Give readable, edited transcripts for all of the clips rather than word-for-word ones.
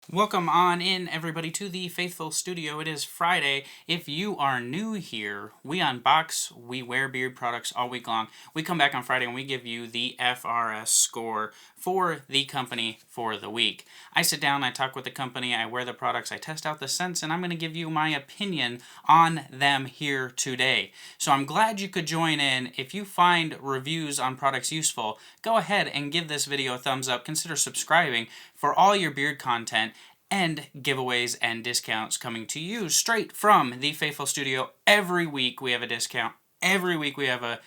Welcome on in, everybody, to the Faithful Studio. It is Friday. If you are new here, we unbox, we wear beard products all week long. We come back on Friday and we give you the FRS score for the company for the week. I sit down, I talk with the company, I wear the products, I test out the scents, and I'm going to give you my opinion on them here today. So I'm glad you could join in. If you find reviews on products useful, go ahead and give this video a thumbs up. Consider subscribing for all your beard content and giveaways and discounts coming to you straight from the Faithful Studio. Every week we have a discount. Every week we have a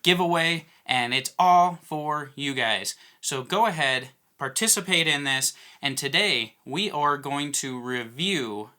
giveaway, and it's all for you guys. So go ahead, participate in this, and today we are going to review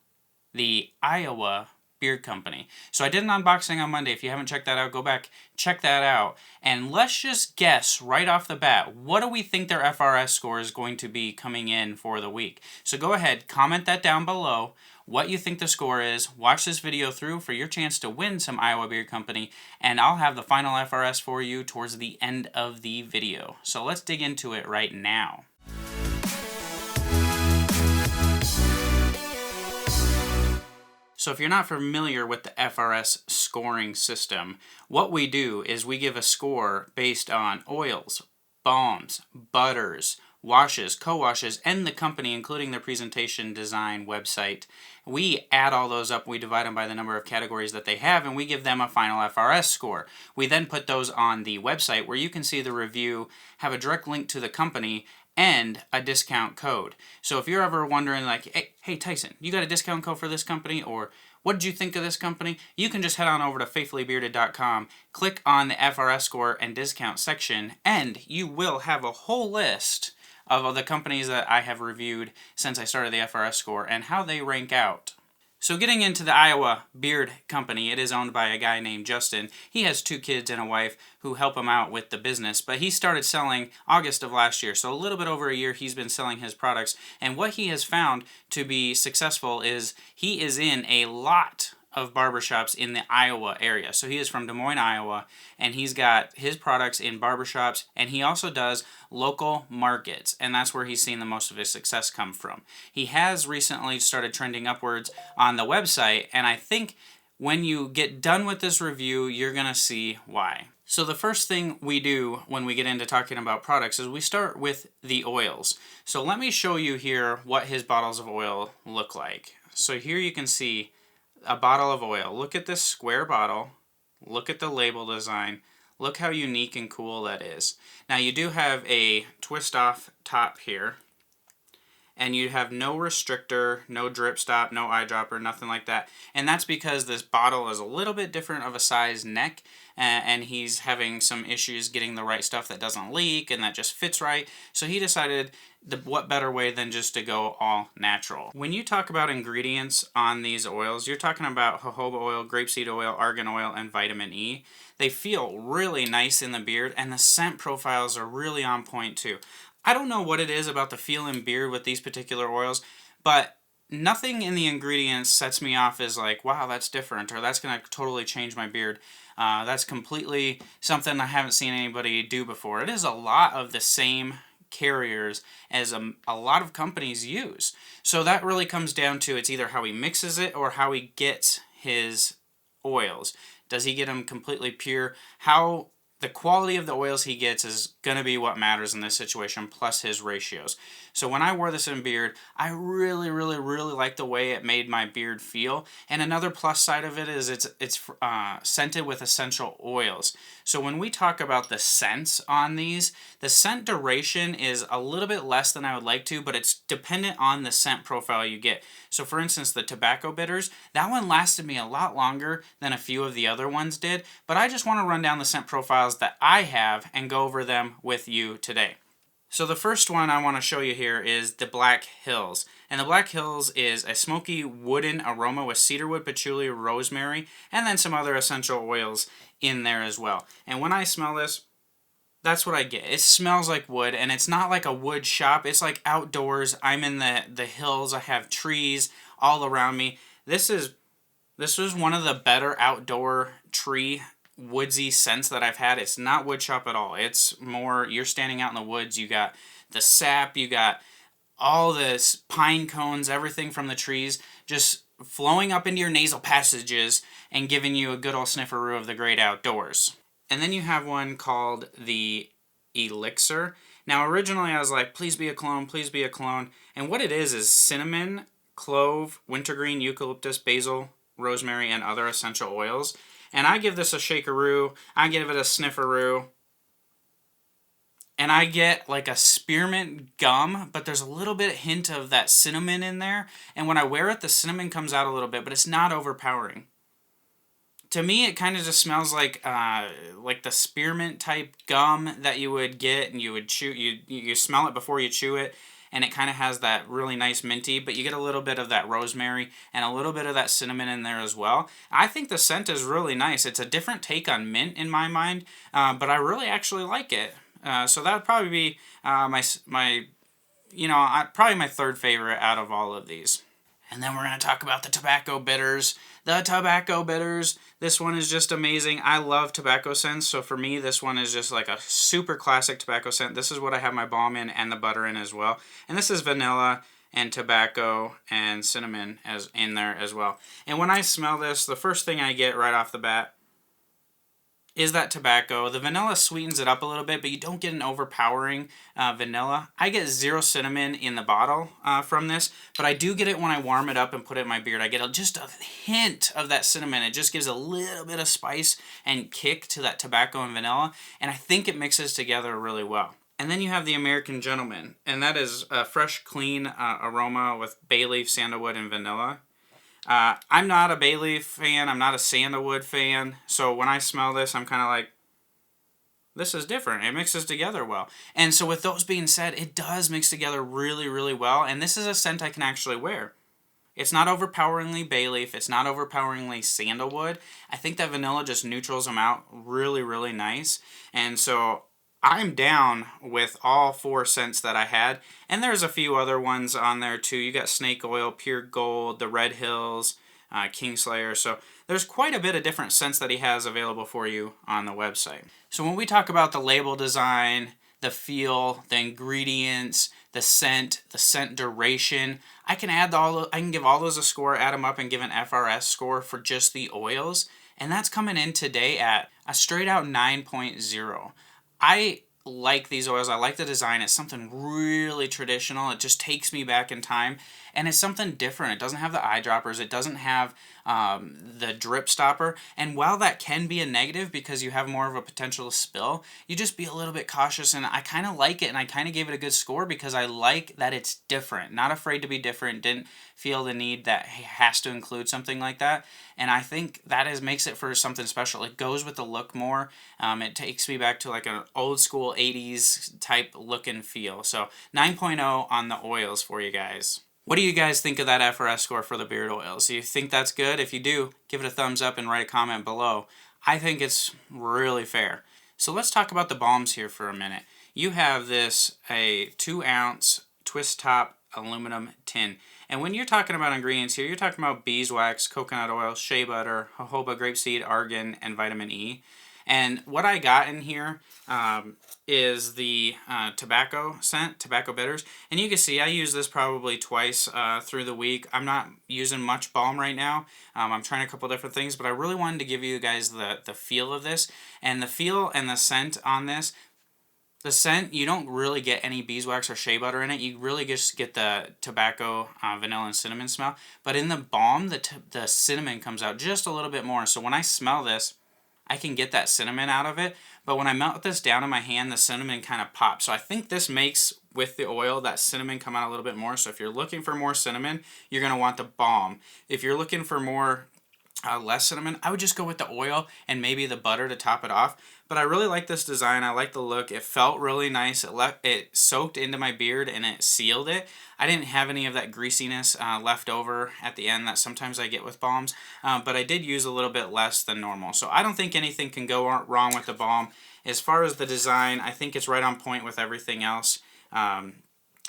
the Iowa Beard Company. So I did an unboxing on Monday. If you haven't checked that out, go back, check that out. And let's just guess right off the bat, what do we think their FRS score is going to be coming in for the week? So go ahead, comment that down below, what you think the score is. Watch this video through for your chance to win some Iowa Beard Company, and I'll have the final FRS for you towards the end of the video. So let's dig into it right now. So if you're not familiar with the FRS scoring system, what we do is we give a score based on oils, balms, butters, washes, co-washes, and the company, including their presentation, design, website. We add all those up, we divide them by the number of categories that they have, and we give them a final FRS score. We then put those on the website where you can see the review, have a direct link to the company, and a discount code. So if you're ever wondering like, hey Tyson, you got a discount code for this company, or what did you think of this company? You can just head on over to faithfullybearded.com, click on the FRS score and discount section, and you will have a whole list of the companies that I have reviewed since I started the FRS score and how they rank out. So getting into the Iowa Beard Company, it is owned by a guy named Justin. He has 2 kids and a wife who help him out with the business, but he started selling August of last year. So a little bit over a year he's been selling his products, and what he has found to be successful is he is in a lot of barbershops in the Iowa area. So he is from Des Moines, Iowa, and he's got his products in barbershops, and he also does local markets, and that's where he's seen the most of his success come from. He has recently started trending upwards on the website, and I think when you get done with this review, you're going to see why. So the first thing we do when we get into talking about products is we start with the oils. So let me show you here what his bottles of oil look like. So here you can see a bottle of oil. Look at this square bottle. Look at the label design. Look how unique and cool that is. Now you do have a twist off top here, and you have no restrictor, no drip stop, no eyedropper, nothing like that. And that's because this bottle is a little bit different of a size neck, and he's having some issues getting the right stuff that doesn't leak and that just fits right. So he decided what better way than just to go all natural. When you talk about ingredients on these oils, you're talking about jojoba oil, grapeseed oil, argan oil, and vitamin E. They feel really nice in the beard, and the scent profiles are really on point too. I don't know what it is about the feel in beard with these particular oils, but nothing in the ingredients sets me off as like, wow, that's different, or that's going to totally change my beard. That's completely something I haven't seen anybody do before. It is a lot of the same carriers as a lot of companies use. So that really comes down to it's either how he mixes it or how he gets his oils. Does he get them completely pure? How the quality of the oils he gets is going to be what matters in this situation, plus his ratios. So when I wore this in beard, I really like the way it made my beard feel. And another plus side of it is it's scented with essential oils. So when we talk about the scents on these, the scent duration is a little bit less than I would like to, but it's dependent on the scent profile you get. So for instance, the tobacco bitters, that one lasted me a lot longer than a few of the other ones did, but I just want to run down the scent profiles that I have and go over them with you today. So the first one I want to show you here is the Black Hills. And the Black Hills is a smoky wooden aroma with cedarwood, patchouli, rosemary, and then some other essential oils in there as well. And when I smell this, that's what I get. It smells like wood, and it's not like a wood shop. It's like outdoors. I'm in the hills. I have trees all around me. This is one of the better outdoor tree woodsy scents that I've had. It's not wood shop at all. It's more, you're standing out in the woods, you got the sap, you got all this pine cones, everything from the trees, just flowing up into your nasal passages and giving you a good old snifferoo of the great outdoors. And then you have one called the Elixir. Now originally I was like, please be a cologne, please be a cologne. And what it is cinnamon, clove, wintergreen, eucalyptus, basil, rosemary, and other essential oils. And I give this a shakeroo, I give it a snifferoo, and I get like a spearmint gum, but there's a little bit hint of that cinnamon in there. And when I wear it, the cinnamon comes out a little bit, but it's not overpowering. To me, it kind of just smells like the spearmint type gum that you would get and you would chew. You smell it before you chew it, and it kind of has that really nice minty, but you get a little bit of that rosemary and a little bit of that cinnamon in there as well. I think the scent is really nice. It's a different take on mint in my mind, but I really actually like it. So that would probably be probably my third favorite out of all of these. And then we're going to talk about the tobacco bitters. The tobacco bitters. This one is just amazing. I love tobacco scents, so for me, this one is just like a super classic tobacco scent. This is what I have my balm in and the butter in as well. And this is vanilla and tobacco and cinnamon as in there as well. And when I smell this, the first thing I get right off the bat is that tobacco. The vanilla sweetens it up a little bit, but you don't get an overpowering vanilla. I get 0 cinnamon in the bottle from this, but I do get it when I warm it up and put it in my beard. I get just a hint of that cinnamon. It just gives a little bit of spice and kick to that tobacco and vanilla, and I think it mixes together really well. And then you have the American Gentleman, and that is a fresh, clean aroma with bay leaf, sandalwood, and vanilla. I'm not a bay leaf fan, I'm not a sandalwood fan, so when I smell this, I'm kind of like, this is different. It mixes together well. And so with those being said, it does mix together really, really well, and this is a scent I can actually wear. It's not overpoweringly bay leaf, it's not overpoweringly sandalwood. I think that vanilla just neutrals them out really, really nice, and so I'm down with all 4 scents that I had, and there's a few other ones on there too. You got Snake Oil, Pure Gold, the Red Hills, Kingslayer, so there's quite a bit of different scents that he has available for you on the website. So when we talk about the label design, the feel, the ingredients, the scent duration, I can give all those a score, add them up, and give an FRS score for just the oils, and that's coming in today at a straight out 9.0. I like these oils. I like the design. It's something really traditional. It just takes me back in time, and it's something different. It doesn't have the eyedroppers. It doesn't have the drip stopper, and while that can be a negative because you have more of a potential to spill, you just be a little bit cautious, and I kind of like it, and I kind of gave it a good score because I like that it's different. Not afraid to be different. Didn't feel the need that it has to include something like that, and I think that makes it for something special. It goes with the look more. It takes me back to like an old school 80s type look and feel. So 9.0 on the oils for you guys. What do you guys think of that FRS score for the beard oils? Do you think that's good? If you do, give it a thumbs up and write a comment below. I think it's really fair. So let's talk about the balms here for a minute. You have a 2-ounce twist top aluminum tin. And when you're talking about ingredients here, you're talking about beeswax, coconut oil, shea butter, jojoba, grapeseed, argan, and vitamin E. And what I got in here is the tobacco scent, tobacco bitters. And you can see I use this probably twice through the week. I'm not using much balm right now. I'm trying a couple different things, but I really wanted to give you guys the feel of this. And the feel and the scent on this, the scent, you don't really get any beeswax or shea butter in it. You really just get the tobacco, vanilla, and cinnamon smell. But in the balm, the cinnamon comes out just a little bit more. So when I smell this, I can get that cinnamon out of it, but when I melt this down in my hand, the cinnamon kind of pops. So I think this makes, with the oil, that cinnamon come out a little bit more. So if you're looking for more cinnamon, you're going to want the balm. If you're looking for more less cinnamon, I would just go with the oil and maybe the butter to top it off. But I really like this design. I like the look. It felt really nice. It soaked into my beard and it sealed it. I didn't have any of that greasiness left over at the end that sometimes I get with balms, but I did use a little bit less than normal. So I don't think anything can go wrong with the balm. As far as the design, I think it's right on point with everything else.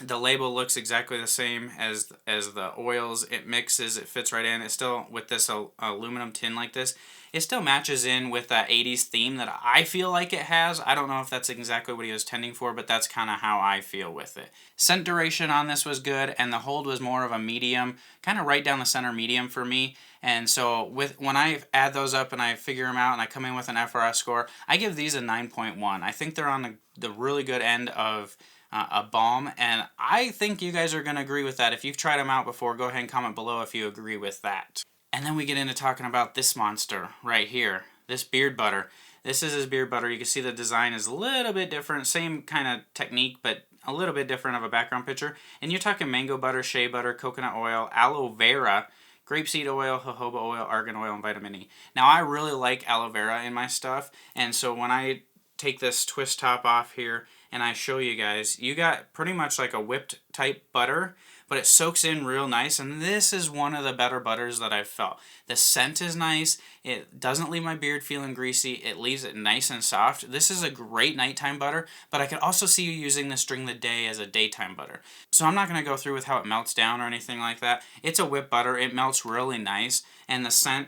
The label looks exactly the same as the oils. It mixes, it fits right in. It still, with this aluminum tin like this, it still matches in with that 80s theme that I feel like it has. I don't know if that's exactly what he was tending for, but that's kind of how I feel with it. Scent duration on this was good, and the hold was more of a medium, kind of right down the center medium for me. And so when I add those up and I figure them out and I come in with an FRS score, I give these a 9.1. I think they're on the really good end of a balm, and I think you guys are going to agree with that. If you've tried them out before, go ahead and comment below if you agree with that. And then we get into talking about this monster right here, this beard butter. This is his beard butter. You can see the design is a little bit different, same kind of technique, but a little bit different of a background picture. And you're talking mango butter, shea butter, coconut oil, aloe vera, grapeseed oil, jojoba oil, argan oil, and vitamin E. Now, I really like aloe vera in my stuff, and so when I take this twist top off here and I show you guys, you got pretty much like a whipped type butter, but it soaks in real nice, and this is one of the better butters that I've felt. The scent is nice, it doesn't leave my beard feeling greasy, it leaves it nice and soft. This is a great nighttime butter, but I could also see you using this during the day as a daytime butter. So I'm not going to go through with how it melts down or anything like that. It's a whipped butter, it melts really nice, and the scent,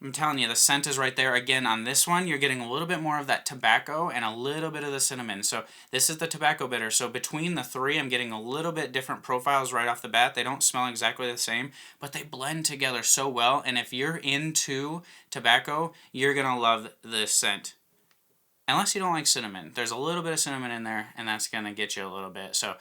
I'm telling you, the scent is right there. Again, on this one, you're getting a little bit more of that tobacco and a little bit of the cinnamon. So this is the tobacco bitter. So between the three, I'm getting a little bit different profiles right off the bat. They don't smell exactly the same, but they blend together so well. And if you're into tobacco, you're going to love this scent. Unless you don't like cinnamon. There's a little bit of cinnamon in there, and that's going to get you a little bit. So,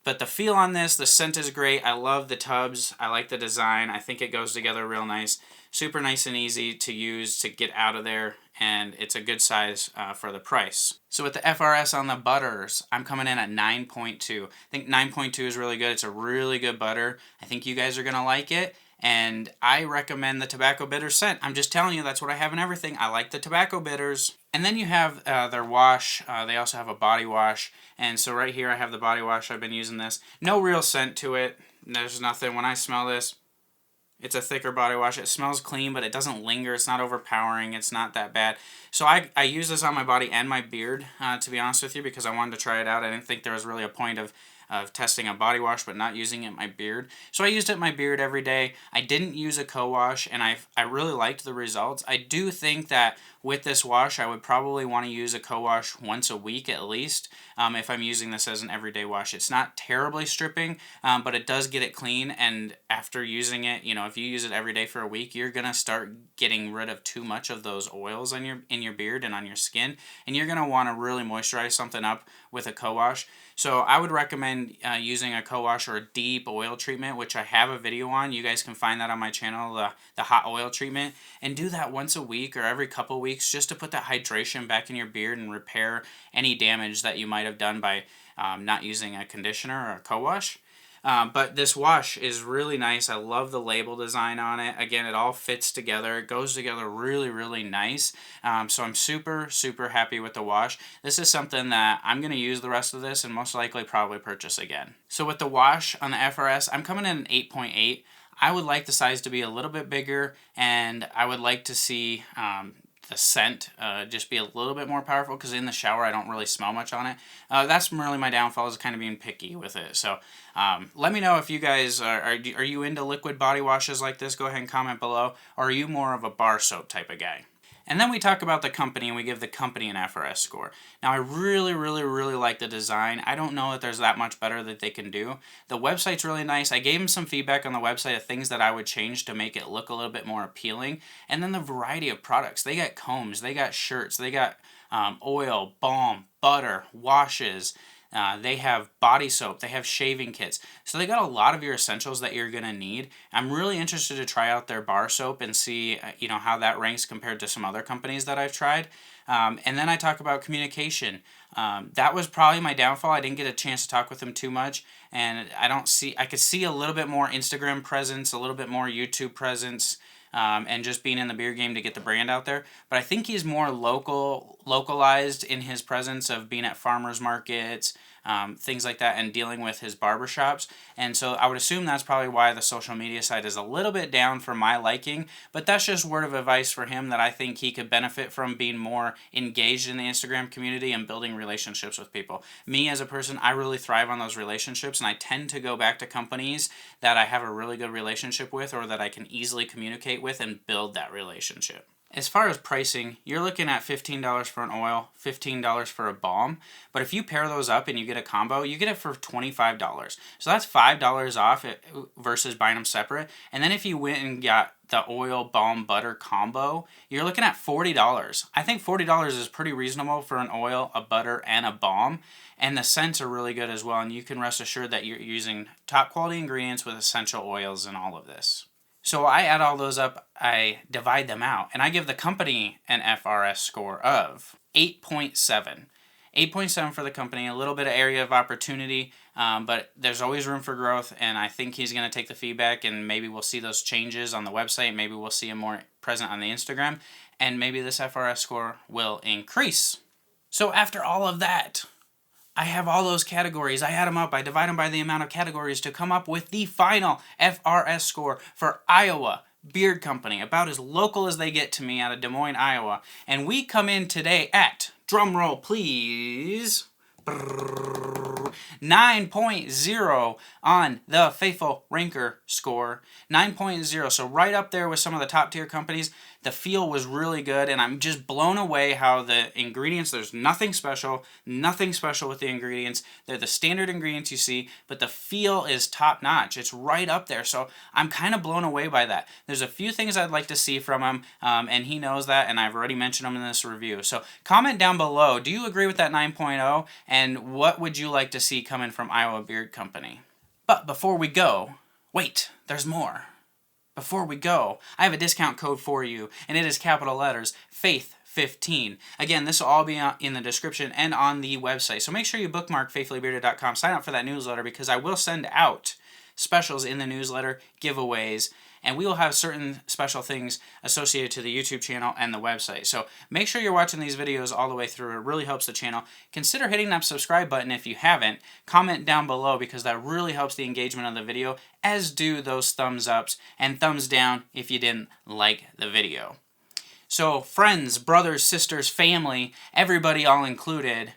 but the feel on this, the scent is great. I love the tubs. I like the design. I think it goes together real nice. Super nice and easy to use to get out of there, and it's a good size for the price. So with the FRS on the butters, I'm coming in at 9.2. I think 9.2 is really good. It's a really good butter. I think you guys are going to like it, and I recommend the tobacco bitter scent. I'm just telling you, that's what I have in everything. I like the tobacco bitters. And then you have their wash. They also have a body wash, and so right here I have the body wash. I've been using this. No real scent to it. There's nothing. When I smell this, it's a thicker body wash. It smells clean, but it doesn't linger. It's not overpowering. It's not that bad. So I use this on my body and my beard, to be honest with you, because I wanted to try it out. I didn't think there was really a point of testing a body wash but not using it in my beard. So I used it in my beard every day. I didn't use a co-wash, and I really liked the results. I do think that with this wash, I would probably want to use a co-wash once a week at least, if I'm using this as an everyday wash. It's not terribly stripping, but it does get it clean, and after using it, you know, if you use it every day for a week, you're going to start getting rid of too much of those oils in your beard and on your skin, and you're going to want to really moisturize something up with a co-wash. So I would recommend using a co-wash or a deep oil treatment, which I have a video on. You guys can find that on my channel, the hot oil treatment, and do that once a week or every couple weeks just to put that hydration back in your beard and repair any damage that you might have done by not using a conditioner or a co-wash. But this wash is really nice. I love the label design on it. Again, it all fits together. It goes together really, really nice. So I'm super, super happy with the wash. This is something that I'm going to use the rest of this and most likely probably purchase again. So with the wash on the FRS, I'm coming in at 8.8. I would like the size to be a little bit bigger, and I would like to see the scent just be a little bit more powerful, because in the shower I don't really smell much on it. That's really my downfall, is kind of being picky with it. So let me know if you guys are you into liquid body washes like this. Go ahead and comment below. Or are you more of a bar soap type of guy? And then we talk about the company, and we give the company an FRS score. Now, I really, really, really like the design. I don't know that there's that much better that they can do. The website's really nice. I gave them some feedback on the website of things that I would change to make it look a little bit more appealing. And then the variety of products. They got combs, they got shirts, they got oil, balm, butter, washes. They have body soap, they have shaving kits. So they got a lot of your essentials that you're going to need. I'm really interested to try out their bar soap and see how that ranks compared to some other companies that I've tried. And then I talk about communication. That was probably my downfall. I didn't get a chance to talk with him too much, and I could see a little bit more Instagram presence, a little bit more YouTube presence, and just being in the beer game to get the brand out there. But I think he's more localized in his presence of being at farmers markets, things like that, and dealing with his barbershops. And so I would assume that's probably why the social media side is a little bit down for my liking, but that's just word of advice for him that I think he could benefit from being more engaged in the Instagram community and building relationships with people. Me as a person, I really thrive on those relationships, and I tend to go back to companies that I have a really good relationship with or that I can easily communicate with and build that relationship. As far as pricing, you're looking at $15 for an oil, $15 for a balm, but if you pair those up and you get a combo, you get it for $25. So that's $5 off versus buying them separate. And then if you went and got the oil, balm, butter combo, you're looking at $40. I think $40 is pretty reasonable for an oil, a butter, and a balm. And the scents are really good as well, and you can rest assured that you're using top quality ingredients with essential oils in all of this. So I add all those up, I divide them out, and I give the company an FRS score of 8.7. 8.7 for the company, a little bit of area of opportunity, but there's always room for growth, and I think he's going to take the feedback, and maybe we'll see those changes on the website, maybe we'll see him more present on the Instagram, and maybe this FRS score will increase. So after all of that, I have all those categories. I add them up. I divide them by the amount of categories to come up with the final FRS score for Iowa Beard Company, about as local as they get to me out of Des Moines, Iowa. And we come in today at, drum roll please, 9.0 on the Faithful Ranker score. 9.0, so right up there with some of the top tier companies. The feel was really good, and I'm just blown away how the ingredients, there's nothing special with the ingredients. They're the standard ingredients you see, but the feel is top notch. It's right up there, so I'm kind of blown away by that. There's a few things I'd like to see from him, and he knows that, and I've already mentioned them in this review. So comment down below, do you agree with that 9.0, and what would you like to see coming from Iowa Beard Company? But before we go, wait, there's more. Before we go, I have a discount code for you, and it is capital letters, FAITH15. Again, this will all be in the description and on the website. So make sure you bookmark faithfullybearded.com. Sign up for that newsletter because I will send out specials in the newsletter, giveaways, and we will have certain special things associated to the YouTube channel and the website. So make sure you're watching these videos all the way through. It really helps the channel. Consider hitting that subscribe button if you haven't. Comment down below because that really helps the engagement of the video, as do those thumbs ups and thumbs down if you didn't like the video. So friends, brothers, sisters, family, everybody all included,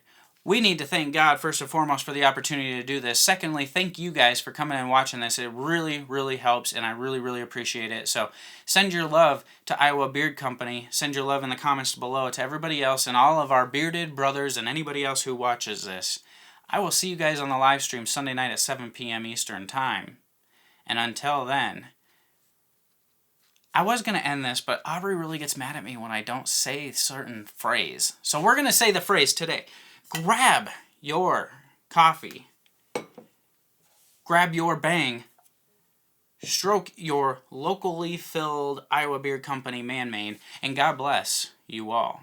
we need to thank God first and foremost for the opportunity to do this. Secondly, thank you guys for coming and watching this. It really, really helps, and I really, really appreciate it. So send your love to Iowa Beard Company. Send your love in the comments below to everybody else and all of our bearded brothers and anybody else who watches this. I will see you guys on the live stream Sunday night at 7 p.m. Eastern Time. And until then, I was going to end this, but Aubrey really gets mad at me when I don't say a certain phrase. So we're going to say the phrase today. Grab your coffee, grab your bang, stroke your locally filled Iowa Beard Company man mane, and God bless you all.